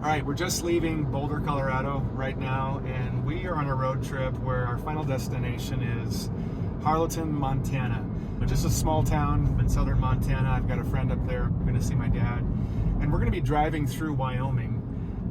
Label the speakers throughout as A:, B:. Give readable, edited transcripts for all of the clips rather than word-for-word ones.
A: All right, we're just leaving Boulder, Colorado right now, and we are on a road trip where our final destination is Harleton, Montana, which is a small town in southern Montana. I've got a friend up there. I'm going to see my dad, and we're going to be driving through Wyoming.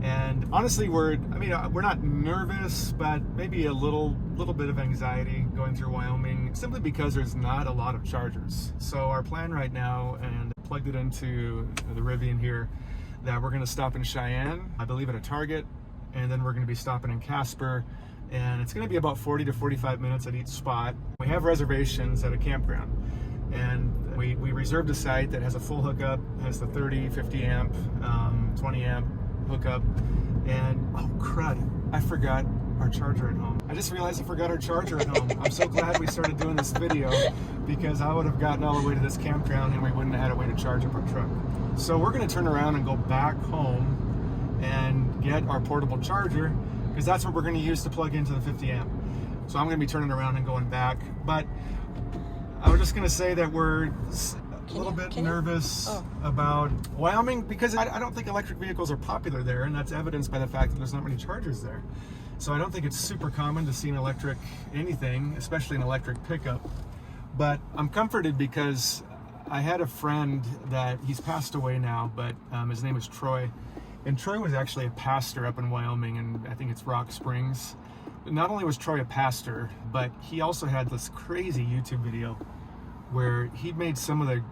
A: And honestly, we're not nervous, but maybe a little bit of anxiety going through Wyoming, simply because there's not a lot of chargers. So our plan right now, and plugged it into the Rivian here, that we're going to stop in Cheyenne, I believe at a Target, and then we're going to be stopping in Casper, and it's going to be about 40 to 45 minutes at each spot. We have reservations at a campground, and we reserved a site that has a full hookup, has the 30, 50 amp, 20 amp hookup, and oh crud, I forgot our charger at home. I just realized I forgot our charger at home. I'm so glad we started doing this video, because I would have gotten all the way to this campground and we wouldn't have had a way to charge up our truck. So we're going to turn around and go back home and get our portable charger, because that's what we're going to use to plug into the 50 amp. So I'm going to be turning around and going back, but I was just going to say that we're a little bit nervous about Wyoming, because I don't think electric vehicles are popular there, and that's evidenced by the fact that there's not many chargers there. So I don't think it's super common to see an electric anything, especially an electric pickup. But I'm comforted because I had a friend that he's passed away now, but his name is Troy. And Troy was actually a pastor up in Wyoming, and I think it's Rock Springs. Not only was Troy a pastor, but he also had this crazy YouTube video where he made some of the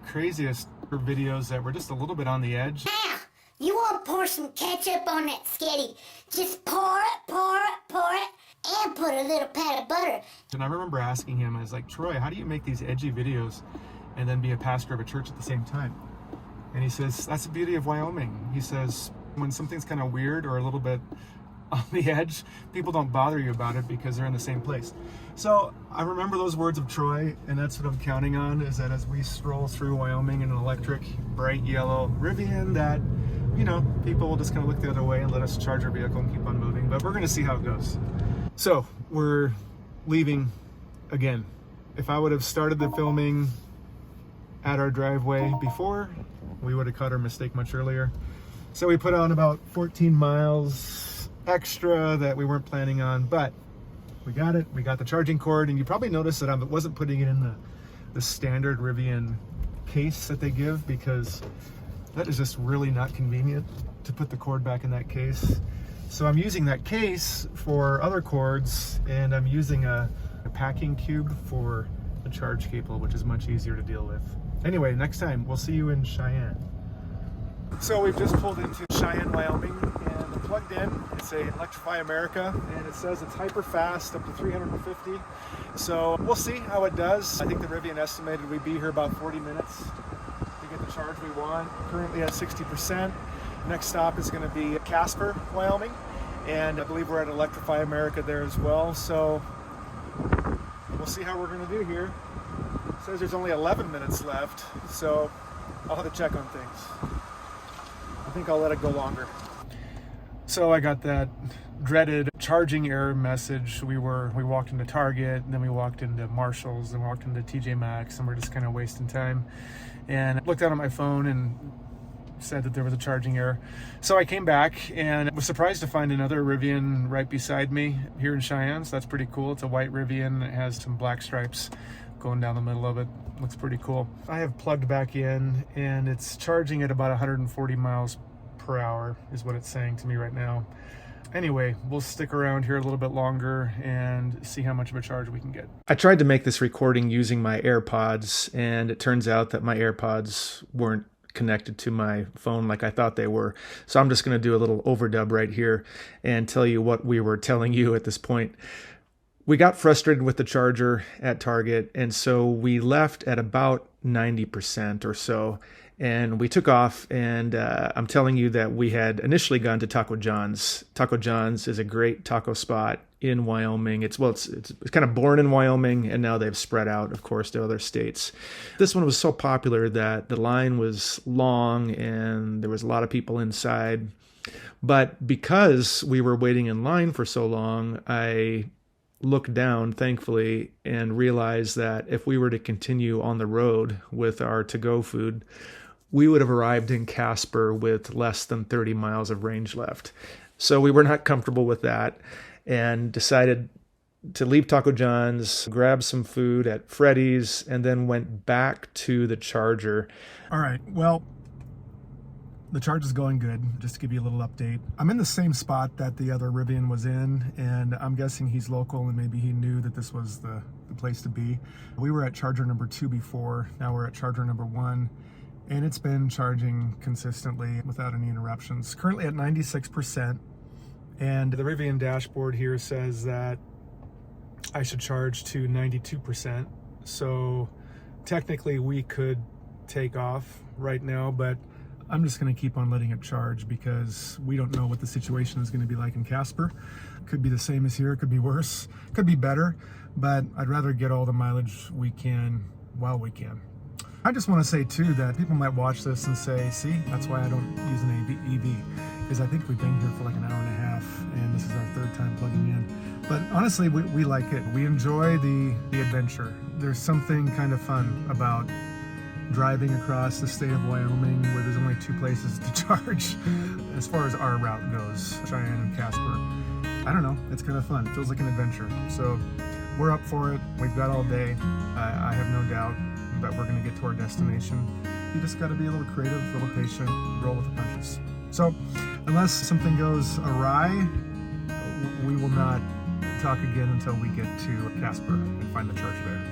A: craziest videos that were just a little bit on the edge.
B: Now, you want to pour some ketchup on that sketty. Just pour it, and put a little pat of butter.
A: And I remember asking him, I was like, Troy, how do you make these edgy videos and then be a pastor of a church at the same time? And he says, that's the beauty of Wyoming. He says, when something's kind of weird or a little bit on the edge, people don't bother you about it because they're in the same place. So I remember those words of Troy, and that's what I'm counting on, is that as we stroll through Wyoming in an electric, bright yellow Rivian, that, you know, people will just kind of look the other way and let us charge our vehicle and keep on moving. But we're going to see how it goes. So we're leaving again. If I would have started the filming at our driveway before, we would have caught our mistake much earlier. So we put on about 14 miles extra that we weren't planning on, but we got it. We got the charging cord, and you probably noticed that I wasn't putting it in the standard Rivian case that they give, because that is just really not convenient to put the cord back in that case. So I'm using that case for other cords, and I'm using a packing cube for the charge cable, which is much easier to deal with. Anyway, next time, we'll see you in Cheyenne. So we've just pulled into Cheyenne, Wyoming, and I'm plugged in. It's a Electrify America, and it says it's hyper fast, up to 350. So we'll see how it does. I think the Rivian estimated we'd be here about 40 minutes to get the charge we want. Currently at 60%. Next stop is going to be Casper, Wyoming, and I believe we're at Electrify America there as well. So we'll see how we're going to do here. It says there's only 11 minutes left, so I'll have to check on things. I think I'll let it go longer. So I got that dreaded charging error message. We walked into Target, and then we walked into Marshall's, and walked into TJ Maxx, and we're just kind of wasting time. And I looked down at my phone and said that there was a charging error. So I came back and was surprised to find another Rivian right beside me here in Cheyenne. So that's pretty cool. It's a white Rivian. It has some black stripes going down the middle of it. Looks pretty cool. I have plugged back in, and it's charging at about 140 miles per hour is what it's saying to me right now. Anyway, we'll stick around here a little bit longer and see how much of a charge we can get. I tried to make this recording using my AirPods, and it turns out that my AirPods weren't connected to my phone like I thought they were. So I'm just going to do a little overdub right here and tell you what we were telling you at this point. We got frustrated with the charger at Target, and so we left at about 90% or so, and we took off, and I'm telling you that we had initially gone to Taco John's. Taco John's is a great taco spot in Wyoming. It's kind of born in Wyoming, and now they've spread out, of course, to other states. This one was so popular that the line was long, and there was a lot of people inside. But because we were waiting in line for so long, I looked down, thankfully, and realized that if we were to continue on the road with our to-go food, we would have arrived in Casper with less than 30 miles of range left. So we were not comfortable with that and decided to leave Taco John's, grab some food at Freddy's, and then went back to the Charger. All right, well, the charge is going good, just to give you a little update. I'm in the same spot that the other Rivian was in, and I'm guessing he's local and maybe he knew that this was the place to be. We were at charger number 2 before, now we're at charger number 1, and it's been charging consistently without any interruptions. Currently at 96%, and the Rivian dashboard here says that I should charge to 92%. So technically we could take off right now, but I'm just going to keep on letting it charge because we don't know what the situation is going to be like in Casper. Could be the same as here, could be worse, could be better, but I'd rather get all the mileage we can while we can. I just want to say too that people might watch this and say, see, that's why I don't use an EV, because I think we've been here for like an hour and a half and this is our 3rd time plugging in. But honestly, we like it. We enjoy the adventure. There's something kind of fun about driving across the state of Wyoming where there's only 2 places to charge as far as our route goes, Cheyenne and Casper. I don't know, it's kind of fun. It feels like an adventure. So we're up for it. We've got all day. I have no doubt that we're going to get to our destination. You just got to be a little creative, a little patient, roll with the punches. So unless something goes awry, we will not talk again until we get to Casper and find the charge there.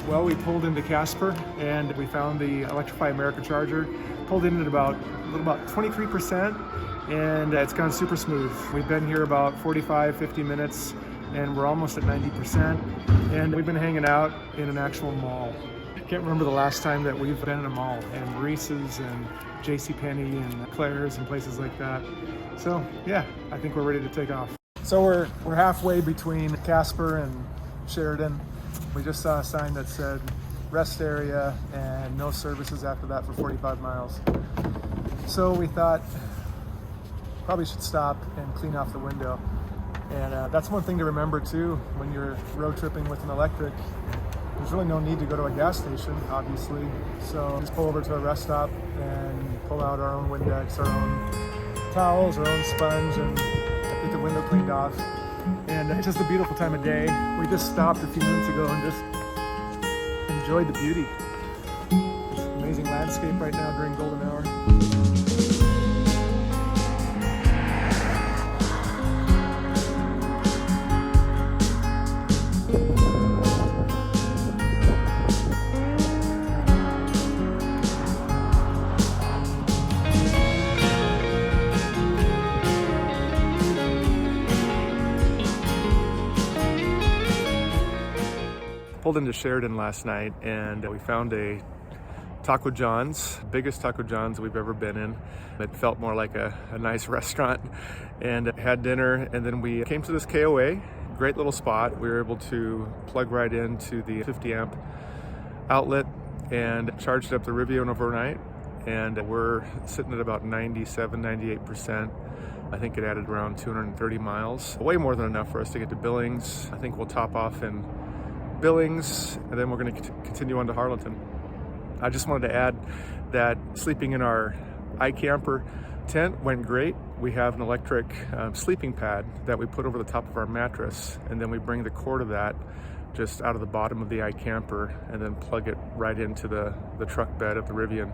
A: Well, we pulled into Casper and we found the Electrify America charger. Pulled in at about 23%, and it's gone super smooth. We've been here about 45-50 minutes and we're almost at 90%, and we've been hanging out in an actual mall. I can't remember the last time that we've been in a mall, and Reese's and JCPenney and Claire's and places like that. So yeah, I think we're ready to take off. So we're halfway between Casper and Sheridan. We just saw a sign that said rest area and no services after that for 45 miles. So we thought probably should stop and clean off the window. And that's one thing to remember too when you're road tripping with an electric. There's really no need to go to a gas station, obviously. So just pull over to a rest stop and pull out our own Windex, our own towels, our own sponge, and get the window cleaned off. And it's just a beautiful time of day. We just stopped a few minutes ago and just enjoyed the beauty. It's an amazing landscape right now during golden hour. Pulled into Sheridan last night and we found a Taco John's, biggest Taco John's we've ever been in. It felt more like a nice restaurant, and had dinner, and then we came to this KOA, great little spot. We were able to plug right into the 50 amp outlet and charged up the Rivian overnight, and we're sitting at about 97-98%. I think it added around 230 miles, way more than enough for us to get to Billings. I think we'll top off in Billings, and then we're going to continue on to Harlingen. I just wanted to add that sleeping in our iCamper tent went great. We have an electric sleeping pad that we put over the top of our mattress, and then we bring the cord of that just out of the bottom of the iCamper and then plug it right into the truck bed of the Rivian.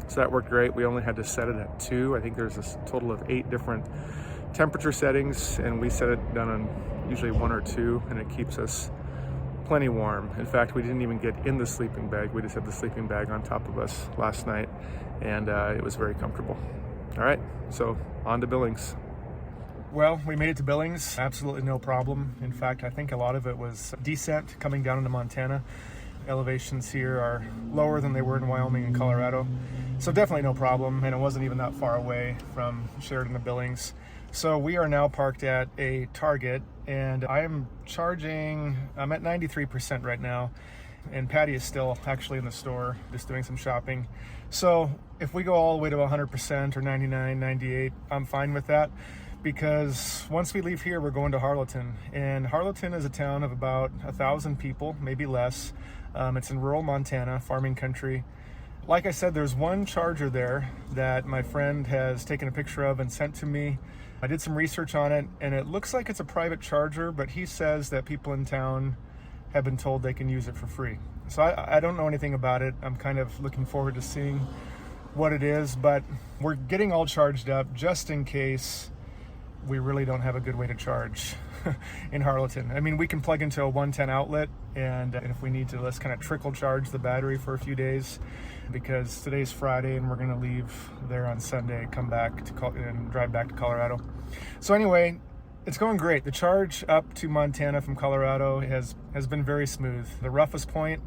A: So that worked great. We only had to set it at 2. I think there's a total of 8 different temperature settings, and we set it down on usually 1 or 2, and it keeps us plenty warm. In fact, we didn't even get in the sleeping bag. We just had the sleeping bag on top of us last night, and it was very comfortable. All right, so on to Billings. Well, we made it to Billings, absolutely no problem. In fact, I think a lot of it was descent coming down into Montana. Elevations here are lower than they were in Wyoming and Colorado, so definitely no problem, and it wasn't even that far away from Sheridan to Billings. So we are now parked at a Target, and I'm at 93% right now, and Patty is still actually in the store just doing some shopping. So if we go all the way to 100% or 99, 98, I'm fine with that. because once we leave here, we're going to Harleton. And Harleton is a town of about 1,000 people, maybe less. It's in rural Montana, farming country. Like I said, there's one charger there that my friend has taken a picture of and sent to me. I did some research on it, and it looks like it's a private charger, but he says that people in town have been told they can use it for free. So I don't know anything about it. I'm kind of looking forward to seeing what it is, but we're getting all charged up just in case we really don't have a good way to charge in Harleton. I mean, we can plug into a 110 outlet, and if we need to, let's kind of trickle charge the battery for a few days, because today's Friday and we're going to leave there on Sunday, come back to and drive back to Colorado. So anyway, it's going great. The charge up to Montana from Colorado has been very smooth. The roughest point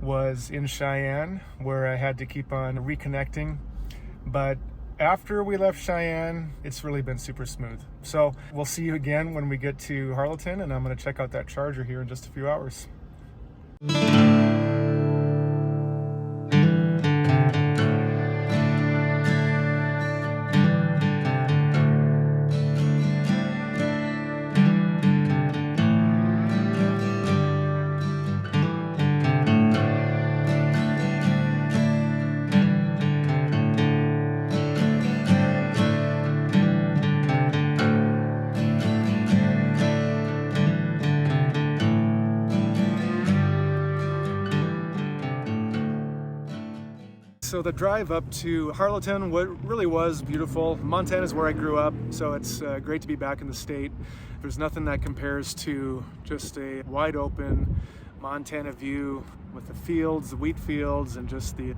A: was in Cheyenne, where I had to keep on reconnecting, but after we left Cheyenne, it's really been super smooth. So we'll see you again when we get to Harleton, and I'm going to check out that charger here in just a few hours. So the drive up to Harleton really was beautiful. Montana is where I grew up, so it's great to be back in the state. There's nothing that compares to just a wide open Montana view with the fields, the wheat fields, and just the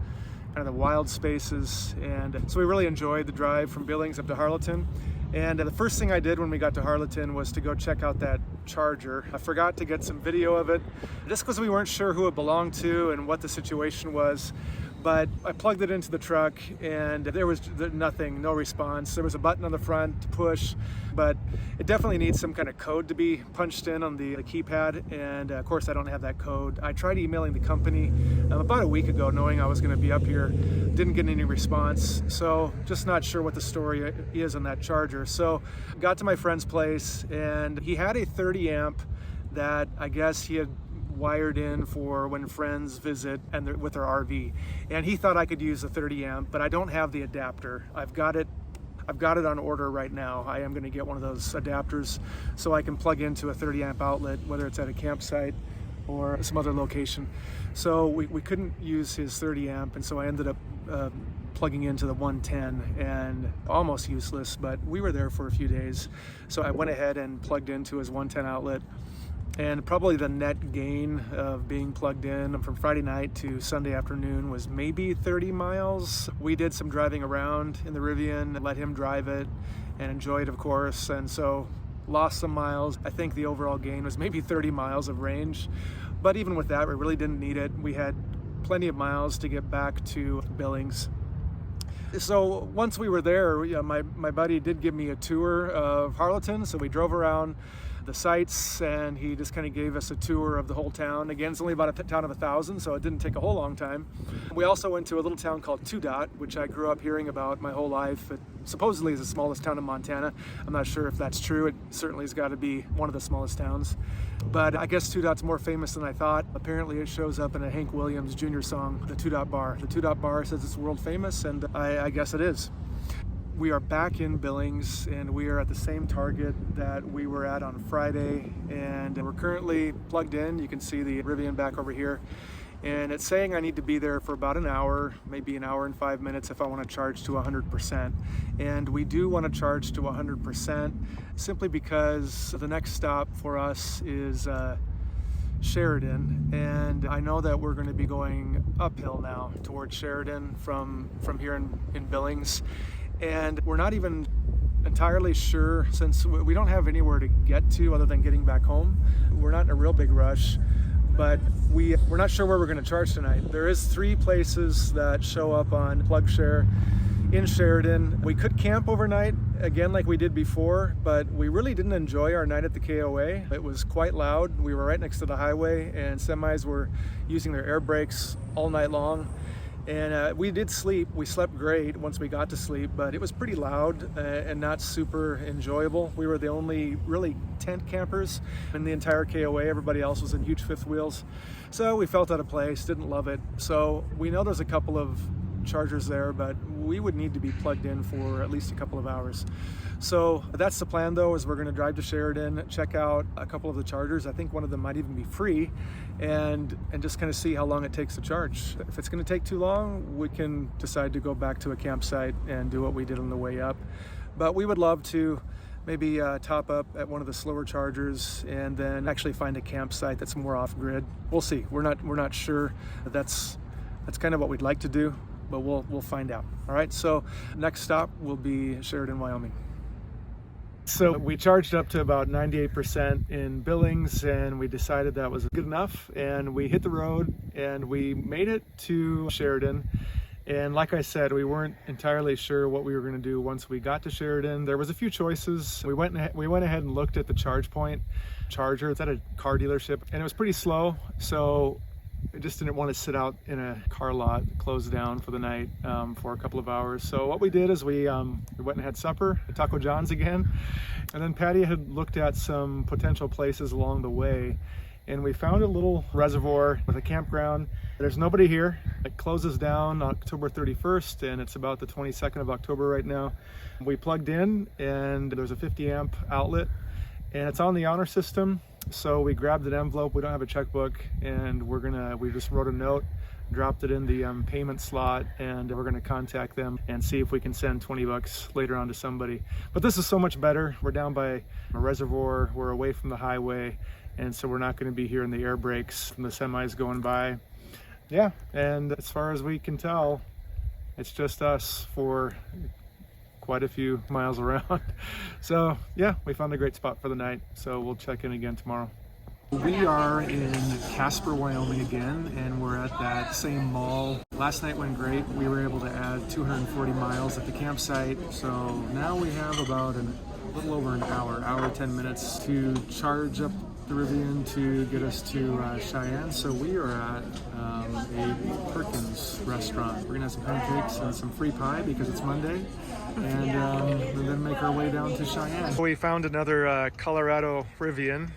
A: kind of the wild spaces. And so we really enjoyed the drive from Billings up to Harleton. And the first thing I did when we got to Harleton was to go check out that charger. I forgot to get some video of it, just because we weren't sure who it belonged to and what the situation was. But I plugged it into the truck, and there was nothing, no response. There was a button on the front to push, but it definitely needs some kind of code to be punched in on the keypad, and of course I don't have that code. I tried emailing the company about a week ago, knowing I was going to be up here. Didn't get any response, so just not sure what the story is on that charger. So got to my friend's place, and he had a 30 amp that I guess he had wired in for when friends visit and with their RV, and he thought I could use the 30 amp, but I don't have the adapter. I've got it on order right now. I am going to get one of those adapters so I can plug into a 30 amp outlet, whether it's at a campsite or some other location. So we couldn't use his 30 amp, and so I ended up plugging into the 110, and almost useless, but we were there for a few days. So I went ahead and plugged into his 110 outlet. And probably the net gain of being plugged in from Friday night to Sunday afternoon was maybe 30 miles. We did some driving around in the Rivian, let him drive it, and enjoy it, of course. And so lost some miles. I think the overall gain was maybe 30 miles of range. But even with that, we really didn't need it. We had plenty of miles to get back to Billings. So once we were there, my buddy did give me a tour of Harleton. So we drove around the sites, and he just kind of gave us a tour of the whole town. Again, it's only about a town of 1,000, so it didn't take a whole long time. We also went to a little town called Two Dot, which I grew up hearing about my whole life. It supposedly is the smallest town in Montana. I'm not sure if that's true. It certainly has got to be one of the smallest towns. But I guess Two Dot's more famous than I thought. Apparently it shows up in a Hank Williams Jr. song, the Two Dot Bar. The Two Dot Bar says it's world famous, and I guess it is. We are back in Billings, and we are at the same target that we were at on Friday, and we're currently plugged in. You can see the Rivian back over here, and it's saying I need to be there for about an hour, maybe an hour and 5 minutes if I want to charge to 100%. And we do want to charge to 100% simply because the next stop for us is Sheridan, and I know that we're going to be going uphill now towards Sheridan from here in Billings. And we're not even entirely sure, since we don't have anywhere to get to other than getting back home. We're not in a real big rush, but we're not sure where we're going to charge tonight. There is 3 places that show up on PlugShare in Sheridan. We could camp overnight, again, like we did before, but we really didn't enjoy our night at the KOA. It was quite loud. We were right next to the highway, and semis were using their air brakes all night long. And we did sleep. We slept great once we got to sleep, but it was pretty loud and not super enjoyable. We were the only really tent campers in the entire KOA. Everybody else was in huge fifth wheels. So we felt out of place, didn't love it. So we know there's a couple of chargers there, but we would need to be plugged in for at least a couple of hours. So that's the plan though, is we're going to drive to Sheridan, check out a couple of the chargers. I think one of them might even be free, and just kind of see how long it takes to charge. If it's going to take too long, we can decide to go back to a campsite and do what we did on the way up. But we would love to maybe top up at one of the slower chargers and then actually find a campsite that's more off-grid. We'll see. We're not sure. That's kind of what we'd like to do, but we'll find out. All right, so next stop will be Sheridan, Wyoming. So we charged up to about 98% in Billings, and we decided that was good enough, and we hit the road and we made it to Sheridan. And like I said, we weren't entirely sure what we were going to do once we got to Sheridan. There was a few choices. We went ahead and looked at the charge point charger. It's at a car dealership, and it was pretty slow, so I just didn't want to sit out in a car lot closed down for the night for a couple of hours. So what we did is we went and had supper at Taco John's again, and then Patty had looked at some potential places along the way, and we found a little reservoir with a campground. There's nobody here. It closes down October 31st, and it's about the 22nd of October right now. We plugged in, and there's a 50 amp outlet, and it's on the honor system. So we grabbed an envelope. We don't have a checkbook, and we just wrote a note, dropped it in the payment slot, and we're gonna contact them and see if we can send 20 bucks later on to somebody. But this is so much better. We're down by a reservoir, we're away from the highway, and so we're not gonna be here in the air brakes from the semis going by. Yeah, and as far as we can tell, it's just us for quite a few miles around. So yeah, we found a great spot for the night, so we'll check in again tomorrow. We are in Casper, Wyoming again, and we're at that same mall. Last night went great. We were able to add 240 miles at the campsite, so now we have about a little over an hour 10 minutes to charge up the Rivian to get us to Cheyenne. So we are at a Perkins restaurant. We're gonna have some pancakes and some free pie because it's Monday, and then make our way down to Cheyenne. We found another Colorado Rivian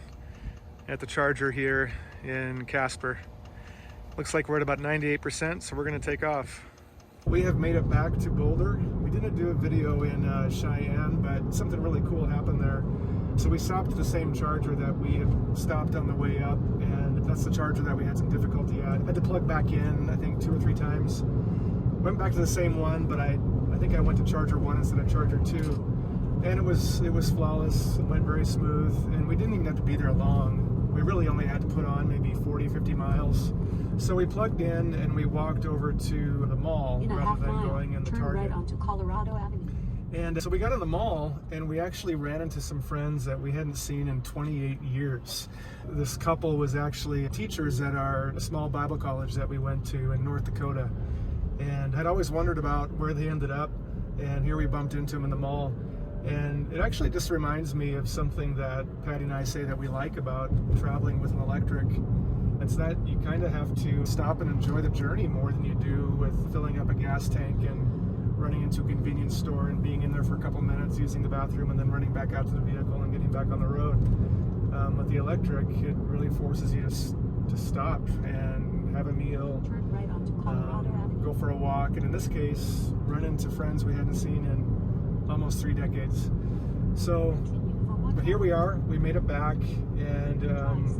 A: at the charger here in Casper. Looks like we're at about 98%, so we're gonna take off. We have made it back to Boulder. We didn't do a video in Cheyenne, but something really cool happened there. So we stopped at the same charger that we had stopped on the way up, and that's the charger that we had some difficulty at. I had to plug back in, I think 2 or 3 times. Went back to the same one, but I think I went to charger 1 instead of charger 2. And it was flawless. It went very smooth, and we didn't even have to be there long. We really only had to put on maybe 40, 50 miles. So we plugged in and we walked over to the mall rather than going in the Target.
C: Turn right onto Colorado Avenue.
A: And so we got in the mall, and we actually ran into some friends that we hadn't seen in 28 years. This couple was actually teachers at our small Bible college that we went to in North Dakota, and had always wondered about where they ended up, and here we bumped into them in the mall. And it actually just reminds me of something that Patty and I say that we like about traveling with an electric. It's that you kind of have to stop and enjoy the journey more than you do with filling up a gas tank and running into a convenience store and being in there for a couple minutes, using the bathroom, and then running back out to the vehicle and getting back on the road. With the electric, it really forces you to stop and have a meal,
C: Turn right onto Colorado Avenue.
A: Go for a walk, and in this case, run into friends we hadn't seen in almost 3 decades. So, but here we are, we made it back, and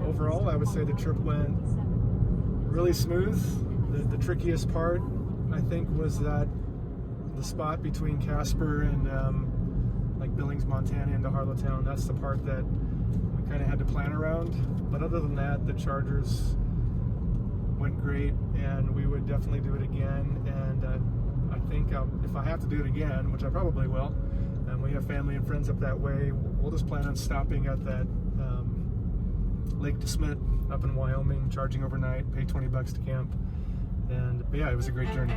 A: overall I would say the trip went really smooth. The trickiest part, I think, was that the spot between Casper and like Billings, Montana into Harlowtown. That's the part that we kind of had to plan around. But other than that, the chargers went great, and we would definitely do it again. And I think if I have to do it again, which I probably will, and we have family and friends up that way, we'll just plan on stopping at that Lake DeSmet up in Wyoming, charging overnight, pay 20 bucks to camp. And yeah, it was a great journey.